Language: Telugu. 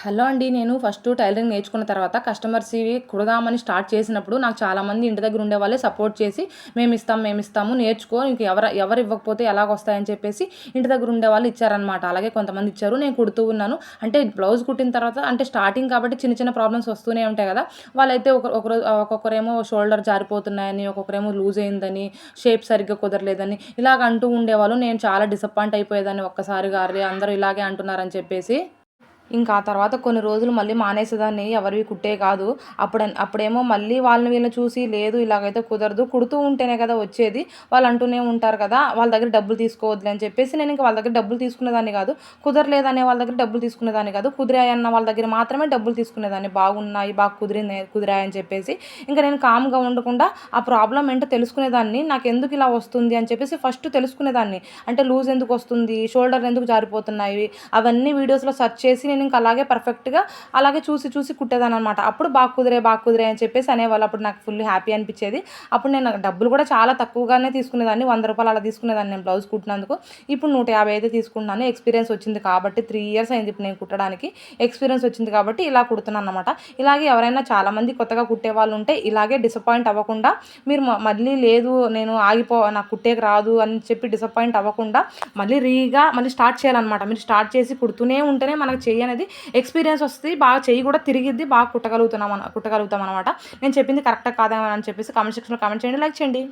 హలో అండి. నేను ఫస్టు టైలరింగ్ నేర్చుకున్న తర్వాత కస్టమర్స్‌వి కుడదామని స్టార్ట్ చేసినప్పుడు నాకు చాలామంది ఇంటి దగ్గర ఉండేవాళ్ళే సపోర్ట్ చేసి, మేమిస్తాము నేర్చుకో నీకు ఎవరు ఇవ్వకపోతే ఎలాగొస్తాయని చెప్పేసి ఇంటి దగ్గర ఉండేవాళ్ళు ఇచ్చారనమాట. అలాగే కొంతమంది ఇచ్చారు. నేను కుడుతూ ఉన్నాను. అంటే బ్లౌజ్ కుట్టిన తర్వాత అంటే స్టార్టింగ్ కాబట్టి చిన్న చిన్న ప్రాబ్లమ్స్ వస్తూనే ఉంటాయి గదా! వాళ్ళైతే ఒక్కొక్కరేమో షోల్డర్ జారిపోతున్నాయని, ఒక్కొక్కరేమో లూజ్ అయిందని, షేప్ సరిగ్గా కుదరలేదని ఇలాగ అంటూ ఉండేవాళ్ళు. నేను చాలా డిసప్పాయింట్ అయిపోయేదాన్ని ఒక్కసారిగా. అరె! అందరూ ఇలాగే అంటున్నారని చెప్పేసి. ఇంకా ఆ తర్వాత కొన్ని రోజులు మళ్ళీ మానేసేదాన్ని. ఎవరివి కుట్టేవి కాదు. అప్పుడేమో మళ్ళీ వాళ్ళని వీళ్ళని చూసి లేదు ఇలాగైతే కుదరదు. కుడుతూ ఉంటేనే కదా వచ్చేది. వాళ్ళు అంటూనే ఉంటారు కదా! వాళ్ళ దగ్గర డబ్బులు తీసుకోవద్దులే అని చెప్పేసి నేను ఇంక వాళ్ళ దగ్గర డబ్బులు తీసుకునేదాన్ని కాదు. కుదరలేదనే వాళ్ళ దగ్గర డబ్బులు తీసుకునేదాన్ని కాదు. కుదిరాయన్న వాళ్ళ దగ్గర మాత్రమే డబ్బులు తీసుకునేదాన్ని. బాగున్నాయి, బాగా కుదిరాయని చెప్పేసి. ఇంక నేను కామ్‌గా ఉండకుండా ఆ ప్రాబ్లమ్ ఏంటో తెలుసుకునేదాన్ని. నాకెందుకు ఇలా వస్తుంది అని చెప్పేసి ఫస్ట్ తెలుసుకునేదాన్ని. అంటే లూజ్ ఎందుకొస్తుంది? షోల్డర్‌లు ఎందుకు జారిపోతున్నాయి? అవన్నీ వీడియోస్‌లో సెర్చ్ చేసి నేను ఇంక అలాగే పర్ఫెక్ట్‌గా అలాగే చూసి చూసి కుట్టేదాన్ననమాట. అప్పుడు బాగా కుదిరాయి అని చెప్పేసి అనేవాళ్ళు. అప్పుడు నాకు ఫుల్ హ్యాపీ అనిపిచ్చేది. అప్పుడు నేను డబ్బులు కూడా చాలా తక్కువగానే తీసుకునేదాన్ని. రూ. 100 అలా తీసుకునేదాన్ని నేను బ్లౌజ్ కుట్టినందుకు. ఇప్పుడు 150 అయితే తీసుకుంటున్నాను. ఎక్స్‌పీరియన్స్ వచ్చింది కాబట్టి 3 ఇయర్స్ అయింది ఇప్పుడు నేను కుట్టడానికి. ఎక్స్‌పీరియన్స్ వచ్చింది కాబట్టి ఇలా కుడుతున్నాననమాట. ఇలాగే ఎవరైనా చాలామంది కొత్తగా కుట్టేవాళ్ళుంటే ఇలాగే డిసప్పాయింట్ అవ్వకుండా మీరు మళ్ళీ లేదు నేను నాకు కుట్టేకి రాదు అని చెప్పి డిసప్పాయింట్ అవ్వకుండా మళ్ళీ స్టార్ట్ చేయాలనమాట. మీరు స్టార్ట్ చేసి కుడుతూనే ఉంటేనే మనకు చెయ్యి అనేది ఎక్స్‌పీరియన్స్ వస్తది. బాగా చెయ్యి కూడా తిరిగిద్ది. బాగా కుట్టగలుగుతామనమాట. నేను చెప్పింది కరెక్టా కాదా అని చెప్పేసి కామెంట్ సెక్షన్‌లో కామెంట్ చేయండి. లైక్ చేయండి.